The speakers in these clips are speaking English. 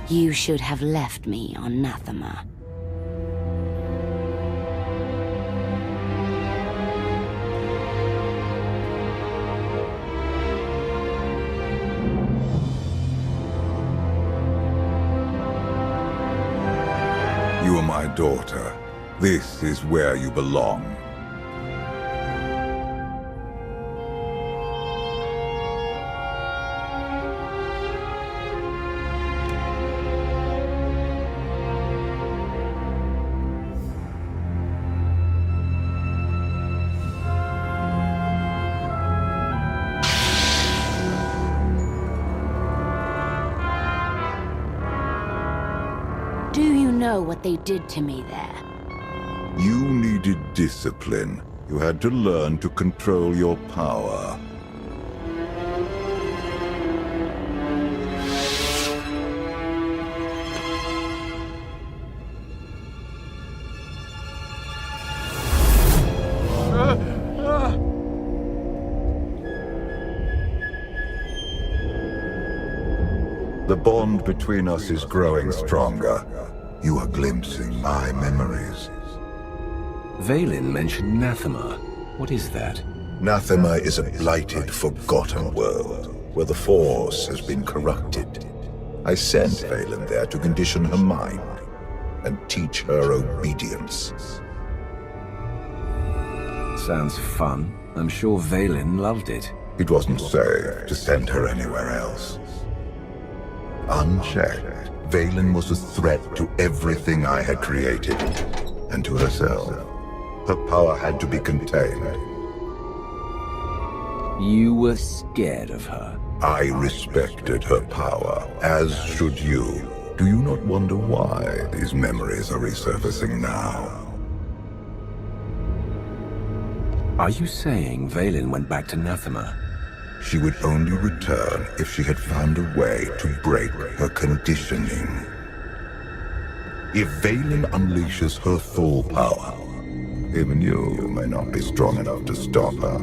You should have left me on Nathema. You are my daughter. This is where you belong. Do you know what they did to me there? You needed discipline. You had to learn to control your power. The bond between us is growing stronger. You are glimpsing my memories. VII mentioned Nathema. What is that? Nathema is a blighted, forgotten world, where the Force has been corrupted. I sent VII there to condition her mind, and teach her obedience. Sounds fun. I'm sure VII loved it. It wasn't safe to send her anywhere else. Unchecked, VII was a threat to everything I had created, and to herself. Her power had to be contained. You were scared of her. I respected her power, as should you. Do you not wonder why these memories are resurfacing now? Are you saying VII went back to Nathema? She would only return if she had found a way to break her conditioning. If VII unleashes her full power, even you may not be strong enough to stop her.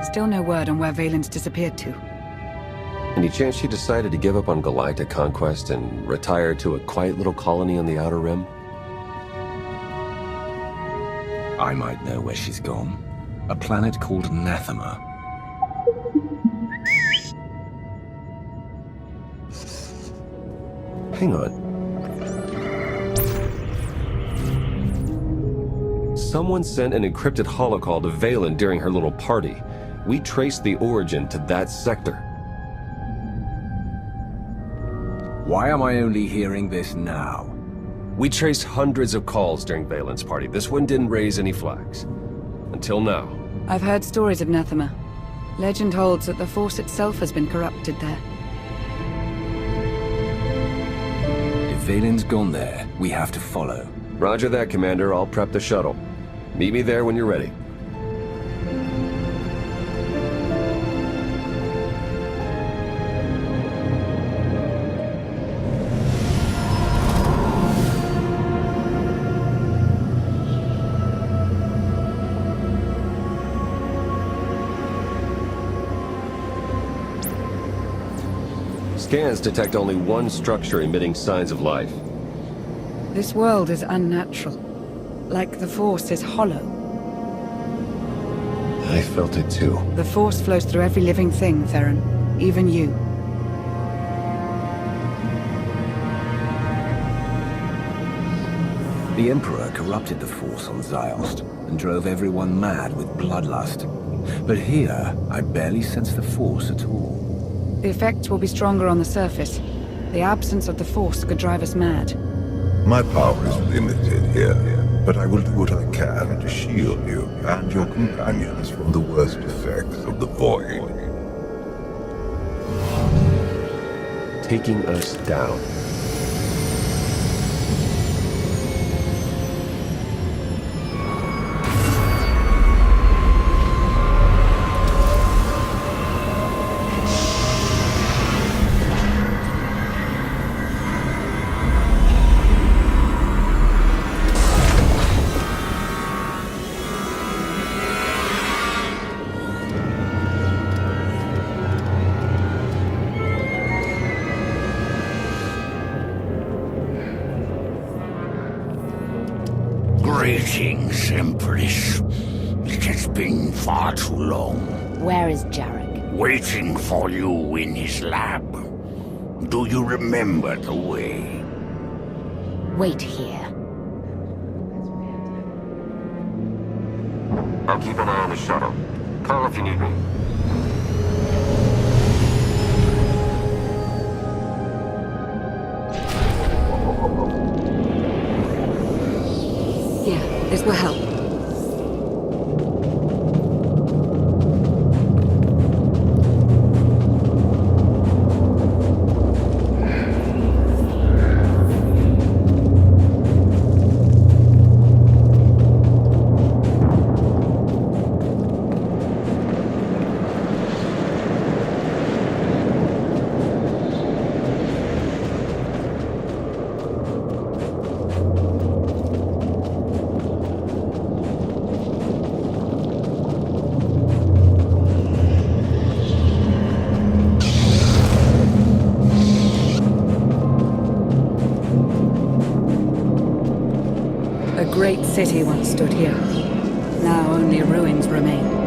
Still no word on where Valen's disappeared to. Any chance she decided to give up on galactic conquest and retire to a quiet little colony on the Outer Rim? I might know where she's gone. A planet called Nathema. Hang on. Someone sent an encrypted holocall to VII during her little party. We traced the origin to that sector. Why am I only hearing this now? We traced hundreds of calls during VII's party. This one didn't raise any flags. Until now. I've heard stories of Nathema. Legend holds that the Force itself has been corrupted there. If Valen's gone there, we have to follow. Roger that, Commander. I'll prep the shuttle. Meet me there when you're ready. Scans detect only one structure emitting signs of life. This world is unnatural. Like the Force is hollow. I felt it too. The Force flows through every living thing, Theron. Even you. The Emperor corrupted the Force on Ziost and drove everyone mad with bloodlust. But here, I barely sense the Force at all. The effects will be stronger on the surface. The absence of the Force could drive us mad. My power is limited here, but I will do what I can to shield you and your companions from the worst effects of the Void. Taking us down. Greetings, Empress. It has been far too long. Where is Jarek? Waiting for you in his lab. Do you remember the way? Wait here. I'll keep an eye on the shuttle. Call if you need me. Here, this will help. A great city once stood here. Now only ruins remain.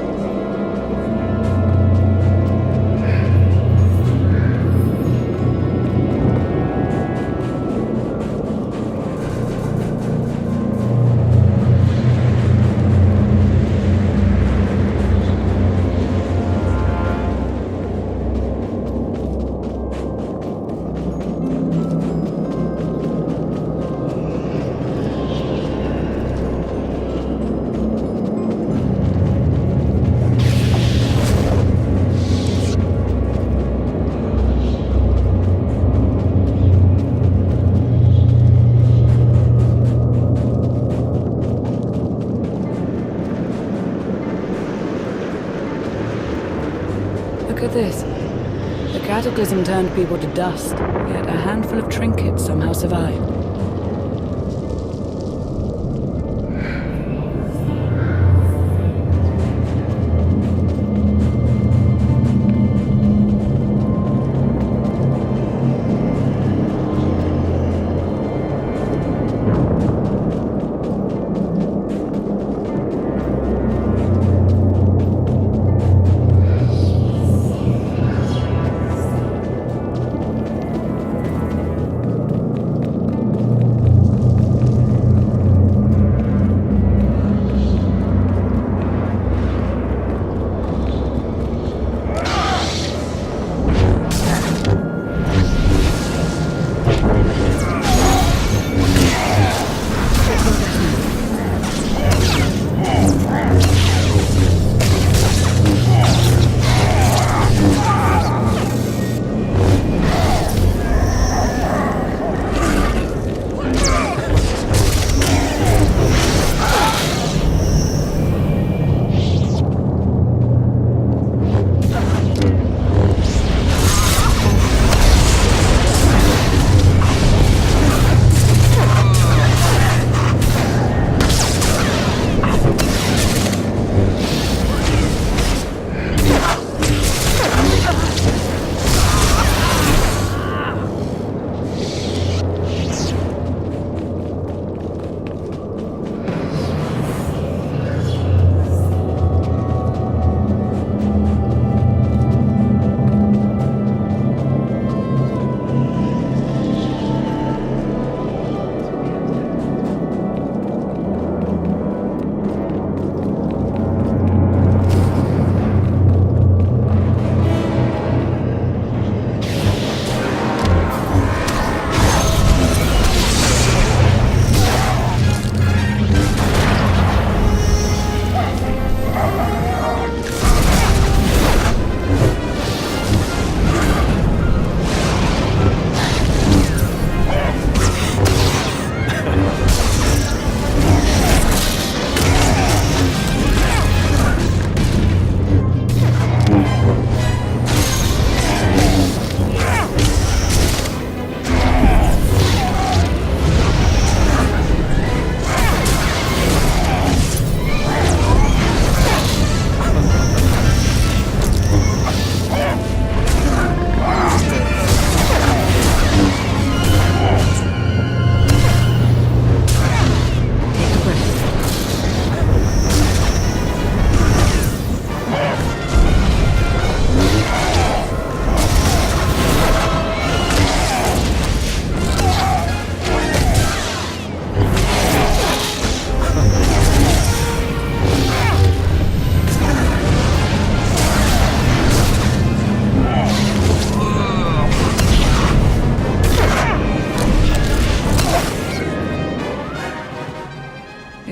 Look at this. The cataclysm turned people to dust, yet a handful of trinkets somehow survived.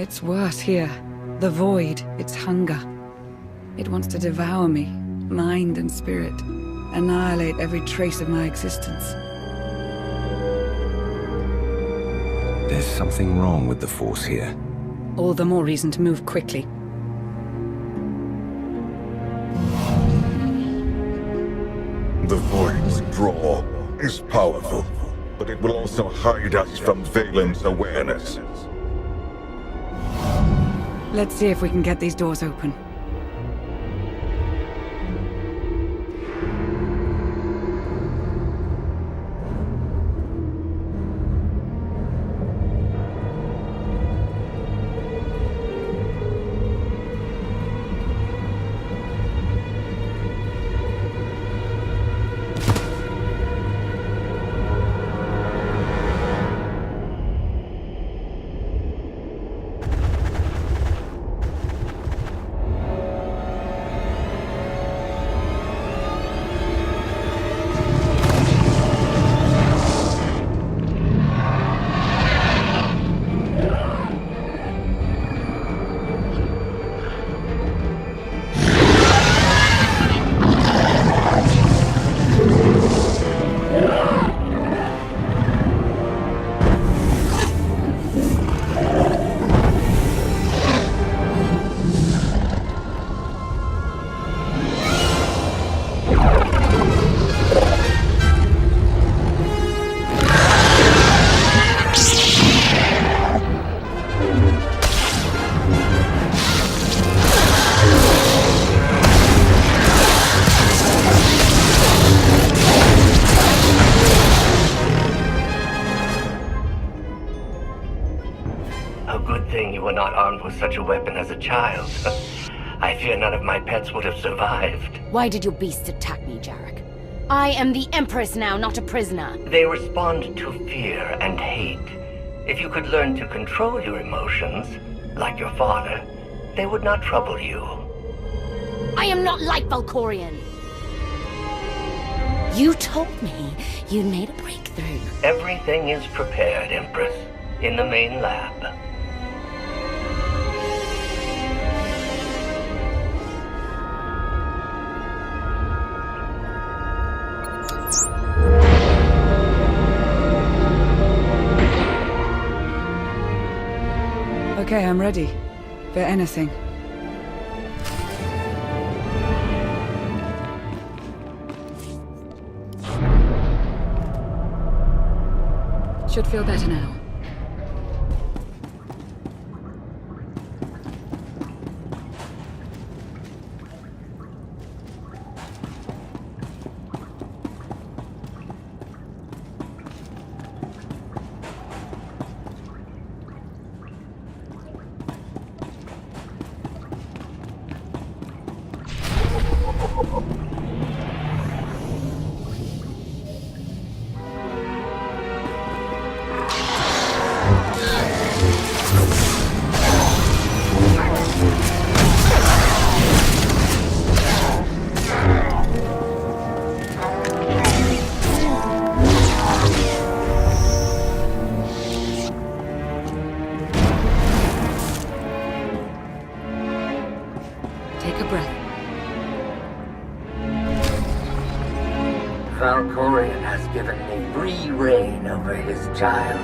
It's worse here. The void, its hunger. It wants to devour me, mind and spirit. Annihilate every trace of my existence. There's something wrong with the Force here. All the more reason to move quickly. The Void's draw is powerful, but it will also hide us from Valen's awareness. Let's see if we can get these doors open. With such a weapon as a child. I fear none of my pets would have survived. Why did your beasts attack me, Jarek? I am the Empress now, not a prisoner. They respond to fear and hate. If you could learn to control your emotions, like your father, they would not trouble you. I am not like Valkorion. You told me you'd made a breakthrough. Everything is prepared, Empress, in the main lab. Okay, I'm ready. For anything. Should feel better now. Valkorion has given me free reign over his child.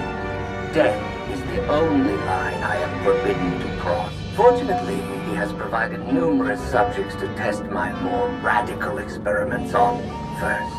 Death is the only line I am forbidden to cross. Fortunately, he has provided numerous subjects to test my more radical experiments on first.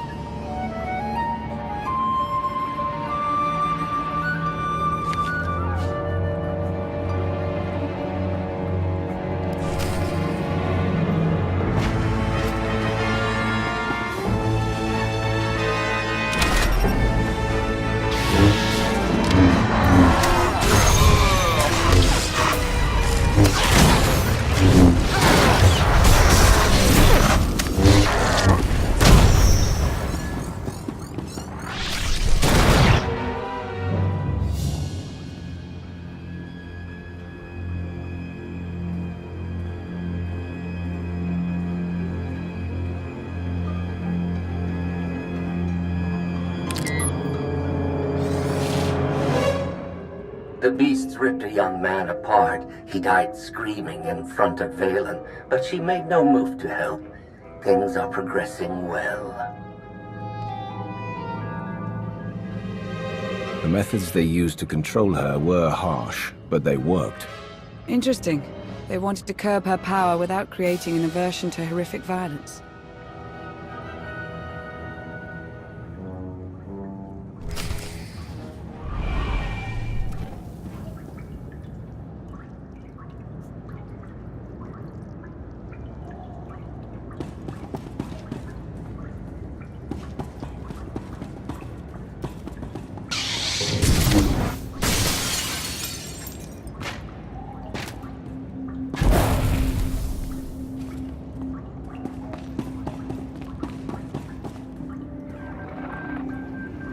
The beasts ripped a young man apart. He died screaming in front of Valen, but she made no move to help. Things are progressing well. The methods they used to control her were harsh, but they worked. Interesting. They wanted to curb her power without creating an aversion to horrific violence.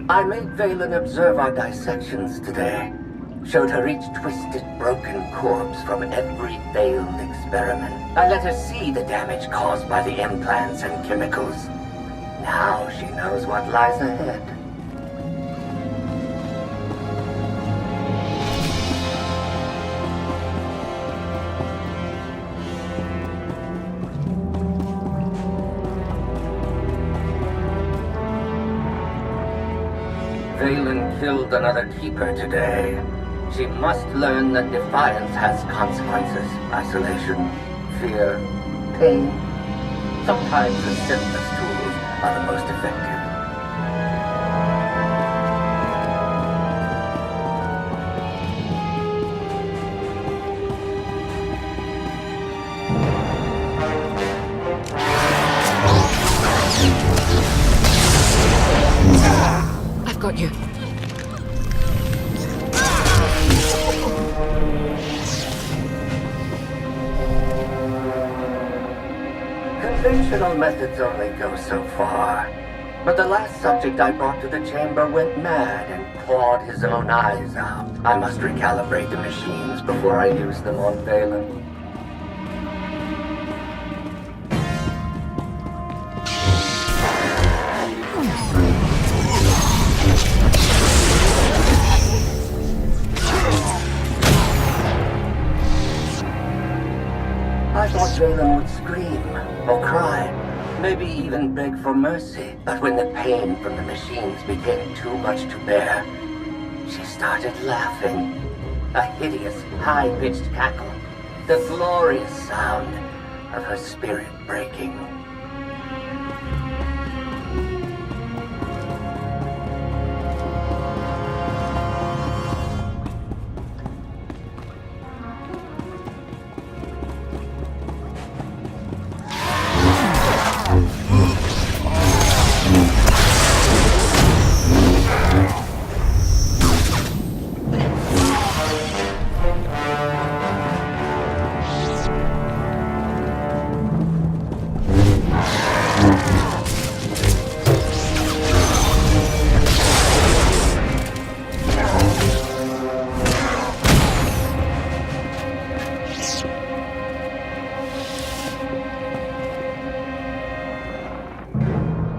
I made Valen observe our dissections today. Showed her each twisted, broken corpse from every failed experiment. I let her see the damage caused by the implants and chemicals. Now she knows what lies ahead. Valen killed another keeper today. She must learn that defiance has consequences. Isolation, fear, pain. Sometimes the simplest tools are the most effective. I've got you. Conventional methods only go so far. But the last subject I brought to the chamber went mad and clawed his own eyes out. I must recalibrate the machines before I use them on Valen. I thought Valen would scream, or cry, maybe even beg for mercy. But when the pain from the machines became too much to bear, she started laughing. A hideous, high-pitched cackle. The glorious sound of her spirit breaking.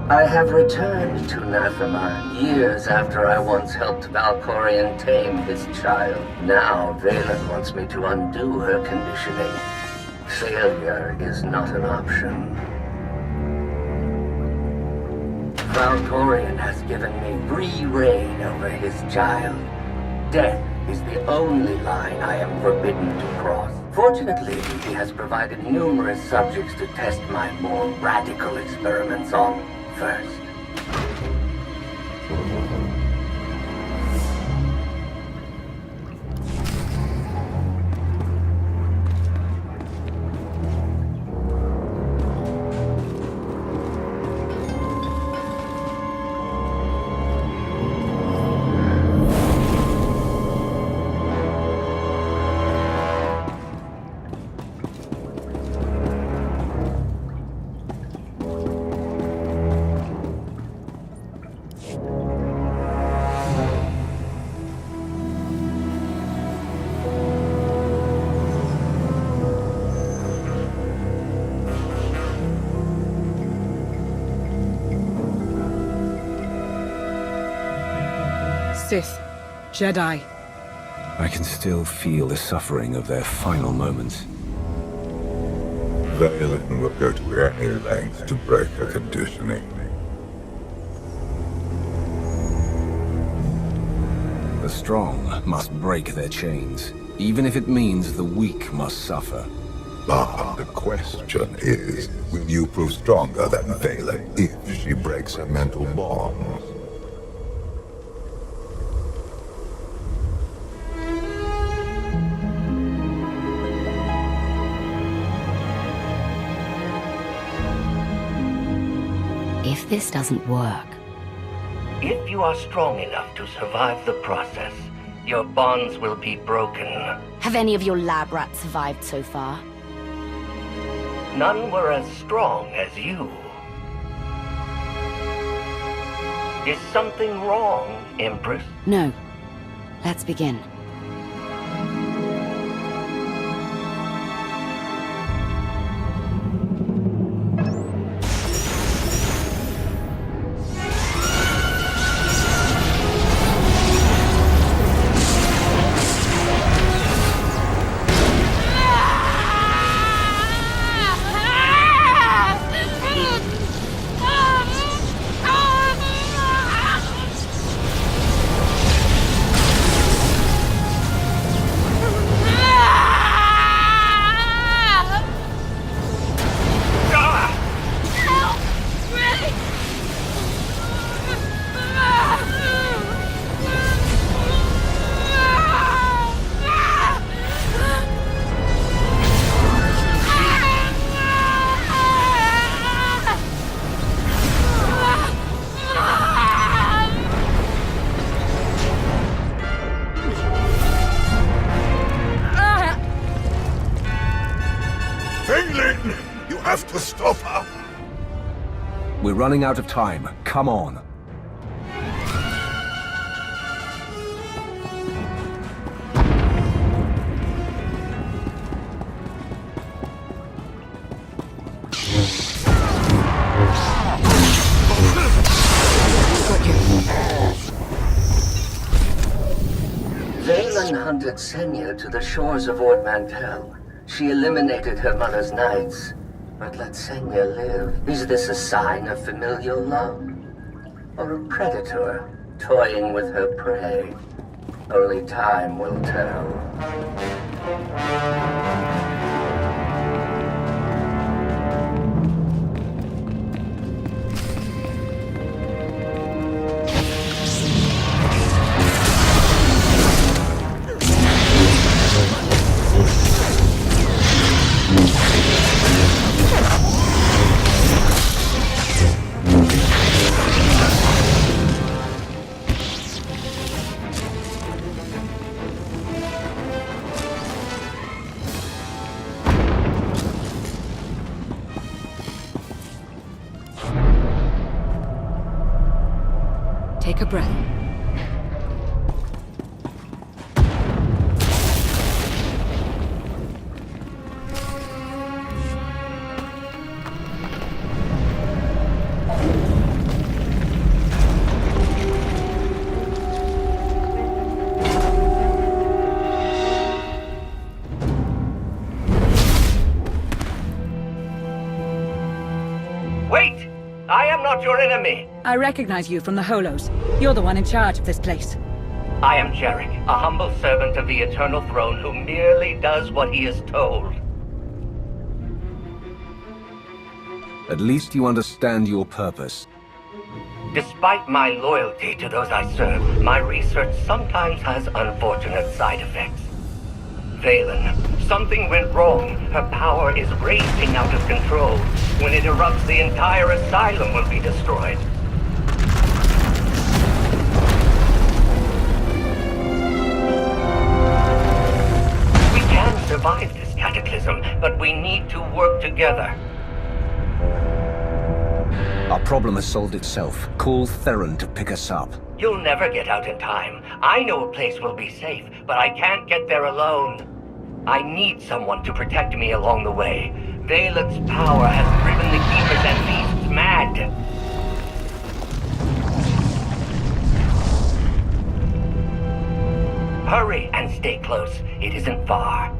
I have returned to Nathema years after I once helped Valkorion tame his child. Now Valen wants me to undo her conditioning. Failure is not an option. Valkorion has given me free reign over his child. Death is the only line I am forbidden to cross. Fortunately, he has provided numerous subjects to test my more radical experiments on first. Sith, Jedi. I can still feel the suffering of their final moments. Valen will go to any length to break her conditioning. The strong must break their chains, even if it means the weak must suffer. But the question is, will you prove stronger than Valen if she breaks her mental bonds? If this doesn't work... If you are strong enough to survive the process, your bonds will be broken. Have any of your lab rats survived so far? None were as strong as you. Is something wrong, Empress? No. Let's begin. Valen! You have to stop her! We're running out of time. Come on. Valen hunted Senya to the shores of Ord Mantell. She eliminated her mother's knights. But let Senya live. Is this a sign of familial love? Or a predator toying with her prey? Only time will tell. Take a breath. Wait! I am not your enemy! I recognize you from the Holos. You're the one in charge of this place. I am Jarek, a humble servant of the Eternal Throne who merely does what he is told. At least you understand your purpose. Despite my loyalty to those I serve, my research sometimes has unfortunate side effects. Valen, something went wrong. Her power is raging out of control. When it erupts, the entire asylum will be destroyed. We can survive this cataclysm, but we need to work together. Our problem has solved itself. Call Theron to pick us up. You'll never get out in time. I know a place will be safe, but I can't get there alone. I need someone to protect me along the way. Valen's power has driven the Keepers and Beasts mad. Hurry and stay close. It isn't far.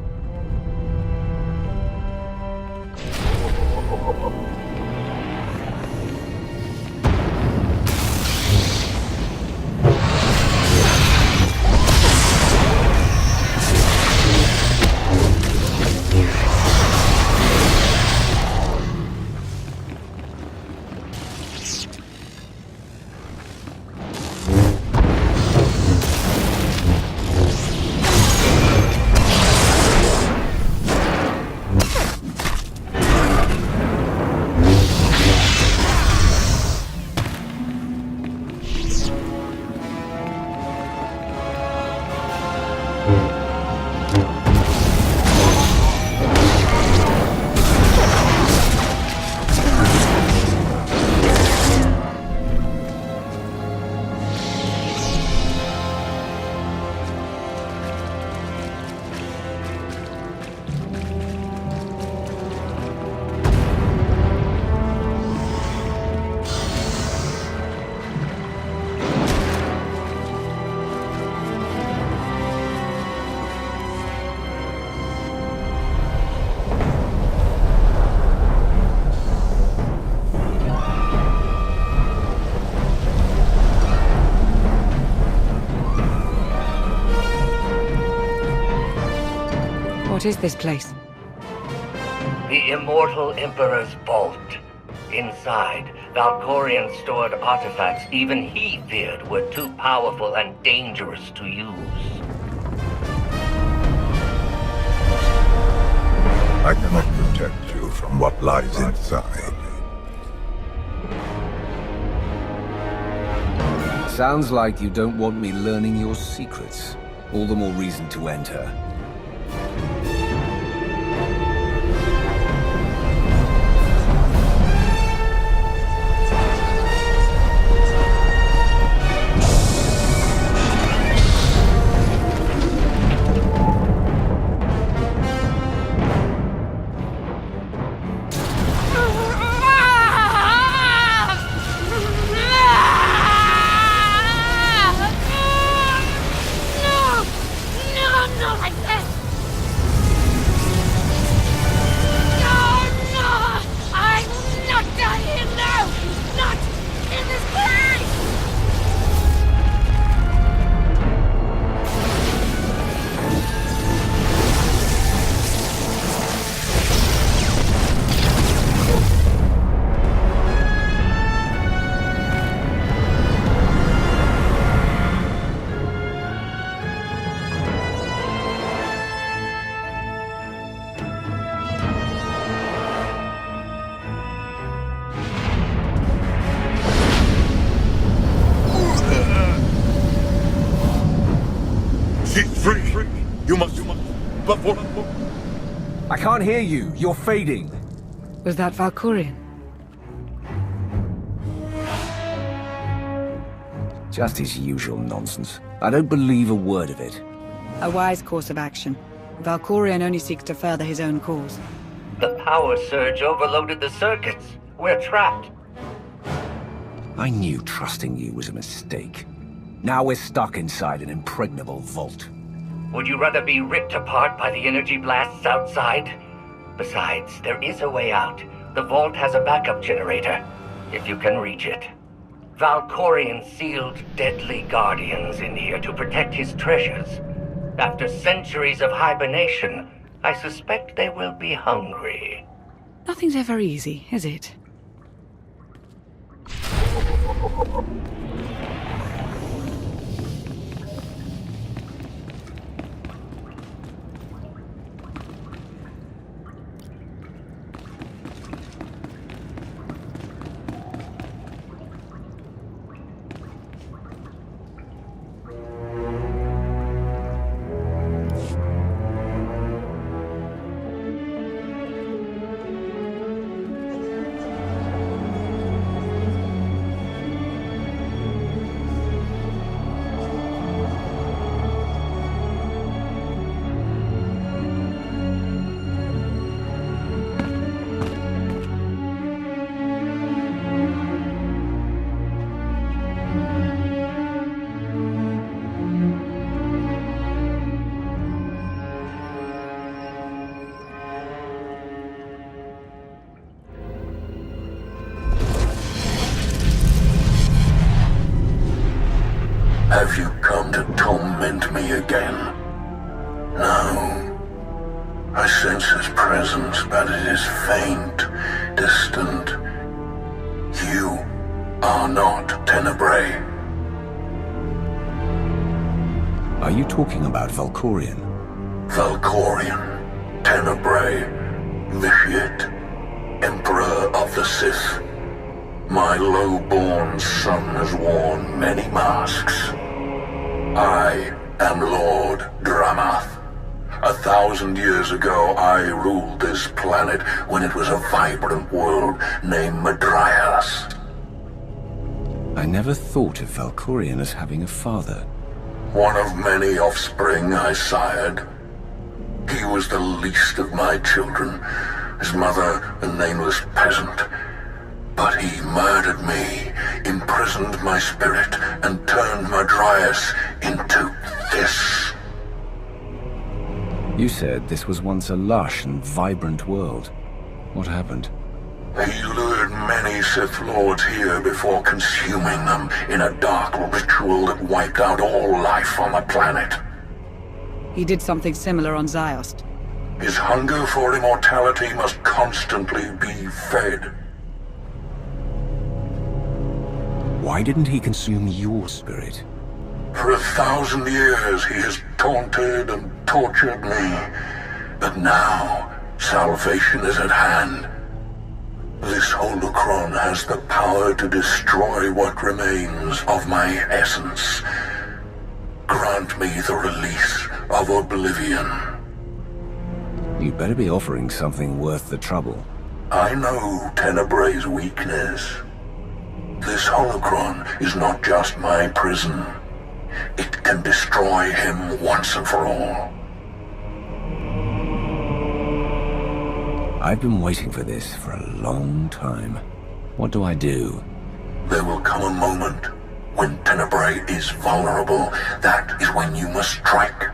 What is this place? The Immortal Emperor's vault. Inside, Valkorion stored artifacts even he feared were too powerful and dangerous to use. I cannot protect you from what lies inside. Sounds like you don't want me learning your secrets. All the more reason to enter. I can't hear you. You're fading. Was that Valkorion? Just his usual nonsense. I don't believe a word of it. A wise course of action. Valkorion only seeks to further his own cause. The power surge overloaded the circuits. We're trapped. I knew trusting you was a mistake. Now we're stuck inside an impregnable vault. Would you rather be ripped apart by the energy blasts outside? Besides, there is a way out. The vault has a backup generator, if you can reach it. Valkorion sealed deadly guardians in here to protect his treasures. After centuries of hibernation, I suspect they will be hungry. Nothing's ever easy, is it? torment me again. No. I sense his presence, but it is faint, distant. You are not Tenebrae. Are you talking about Valkorion? Valkorion, Tenebrae, Vitiate, Emperor of the Sith. My low-born son has worn many masks. I am Lord Dramath. 1,000 years ago, I ruled this planet when it was a vibrant world named Madrias. I never thought of Valkorion as having a father. One of many offspring I sired. He was the least of my children, his mother a nameless peasant. But he murdered me, imprisoned my spirit, and turned Madrias into this. You said this was once a lush and vibrant world. What happened? He lured many Sith Lords here before consuming them in a dark ritual that wiped out all life on the planet. He did something similar on Ziost. His hunger for immortality must constantly be fed. Why didn't he consume your spirit? For 1,000 years he has taunted and tortured me. But now, salvation is at hand. This holocron has the power to destroy what remains of my essence. Grant me the release of oblivion. You'd better be offering something worth the trouble. I know Tenebrae's weakness. This holocron is not just my prison. It can destroy him once and for all. I've been waiting for this for a long time. What do I do? There will come a moment when Tenebrae is vulnerable. That is when you must strike.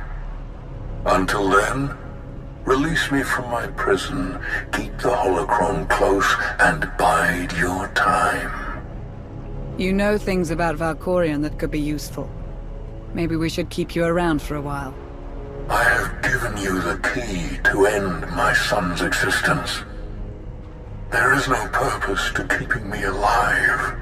Until then, release me from my prison, keep the holocron close, and bide your time. You know things about Valkorion that could be useful. Maybe we should keep you around for a while. I have given you the key to end my son's existence. There is no purpose to keeping me alive.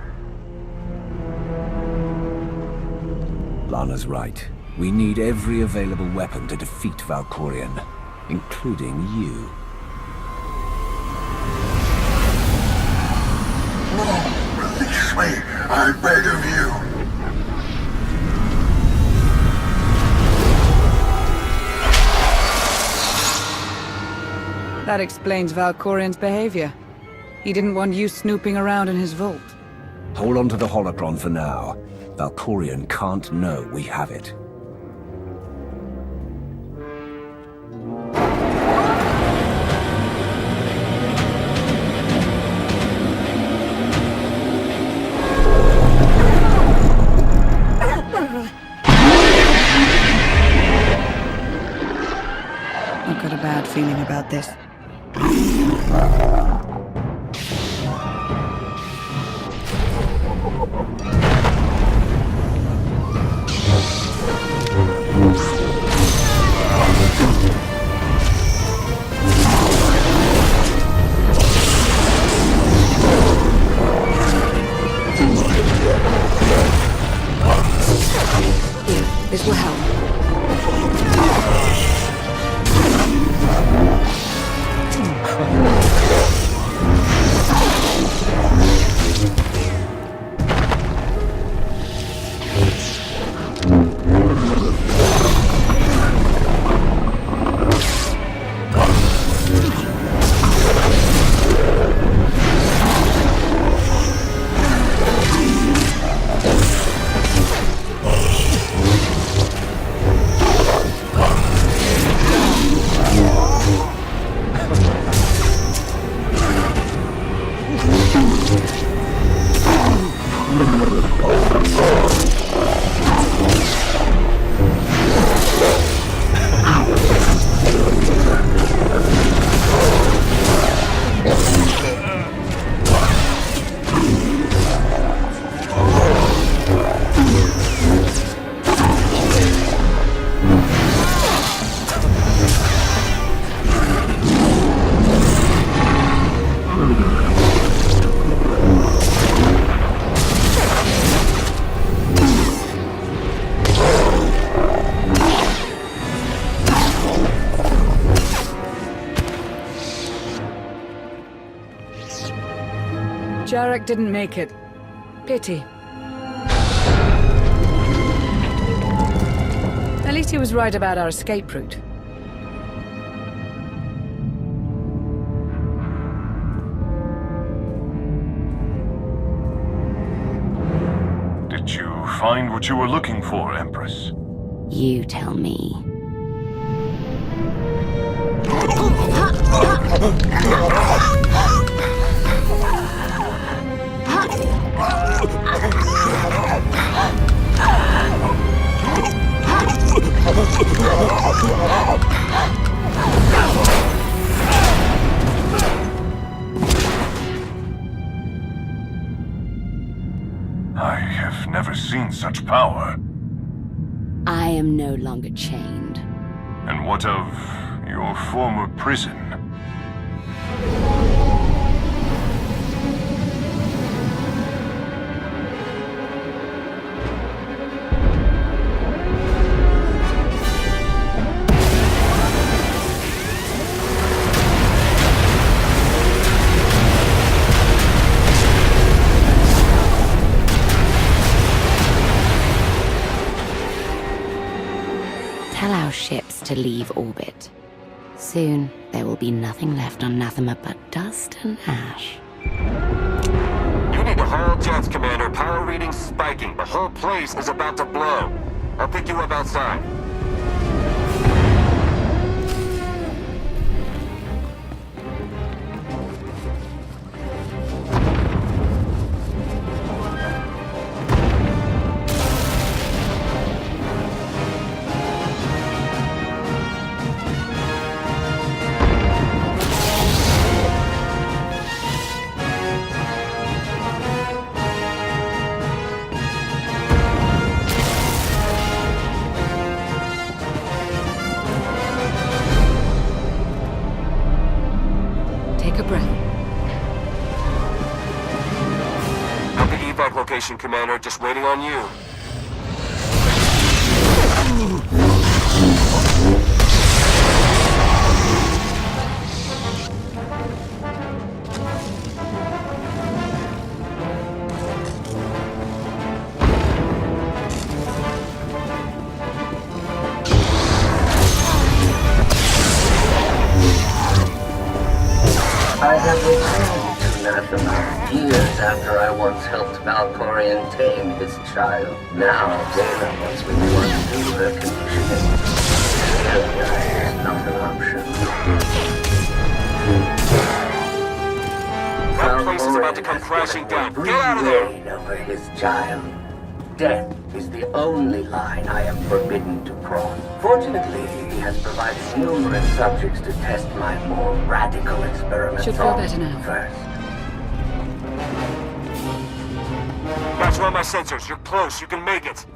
Lana's right. We need every available weapon to defeat Valkorion, including you. No, release me, I beg of you. That explains Valkorion's behavior. He didn't want you snooping around in his vault. Hold on to the holocron for now. Valkorion can't know we have it. I've got a bad feeling about this. Here, this will help. Jarek didn't make it. Pity. At least he was right about our escape route. Did you find what you were looking for, Empress? You tell me. I have never seen such power. I am no longer chained. And what of your former prison? Tell our ships to leave orbit. Soon, there will be nothing left on Nathema but dust and ash. You need to haul jets, Commander. Power readings spiking. The whole place is about to blow. I'll pick you up outside. Take a breath. Got the evac location, Commander. Just waiting on you. I have returned to Nathema years after I once helped Valkorion tame his child. Now, Zayla wants me to undo her conditioning. Failure is not an option. That place is about to come crashing down. Get out of there! Reign over his child. Death is the only line I am forbidden to cross. Fortunately, he has provided numerous subjects to test my more radical experiments Should feel on better now. first. Watch all my sensors. You're close. You can make it.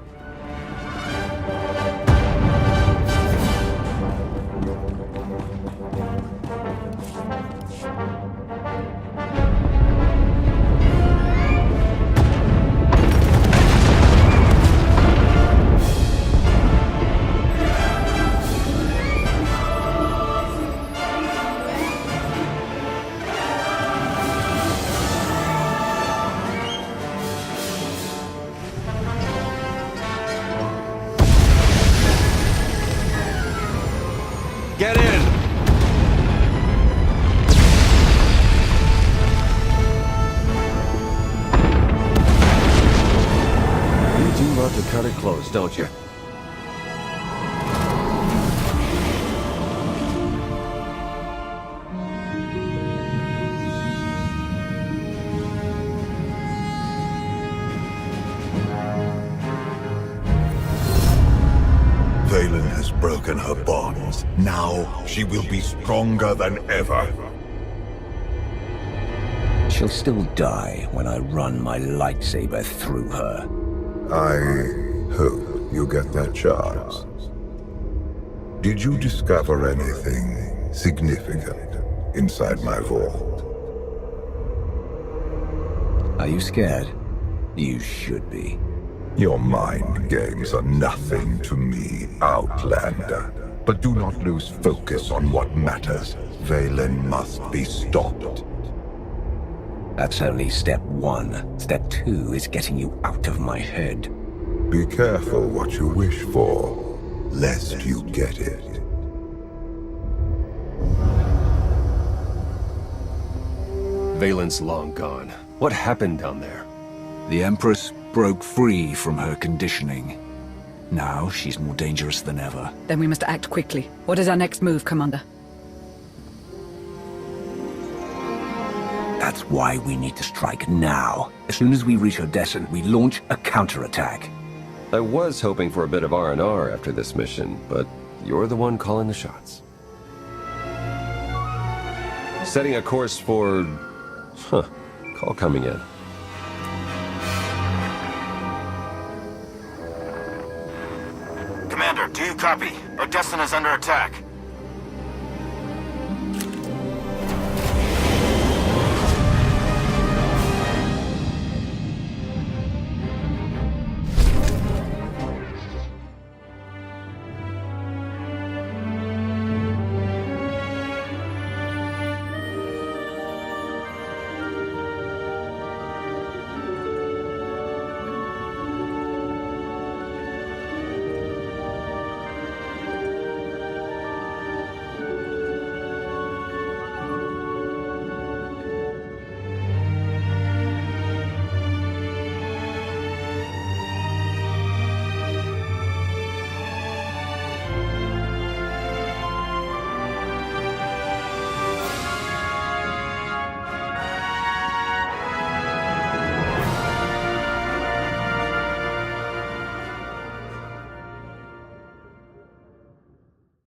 Get in! You do love to cut it close, don't you? Valen has broken her bonds. Now she will be stronger than ever. She'll still die when I run my lightsaber through her. I hope you get that chance. Did you discover anything significant inside my vault? Are you scared? You should be. Your mind games are nothing to me, Outlander. But do not lose focus on what matters. Valen must be stopped. That's only step one. Step two is getting you out of my head. Be careful what you wish for, lest you get it. Valen's long gone. What happened down there? The Empress broke free from her conditioning. Now she's more dangerous than ever. Then we must act quickly. What is our next move, Commander? That's why we need to strike now. As soon as we reach Odessa, we launch a counterattack. I was hoping for a bit of R&R after this mission, but you're the one calling the shots. Setting a course for... Call coming in. Commander, do you copy? Odessa is under attack.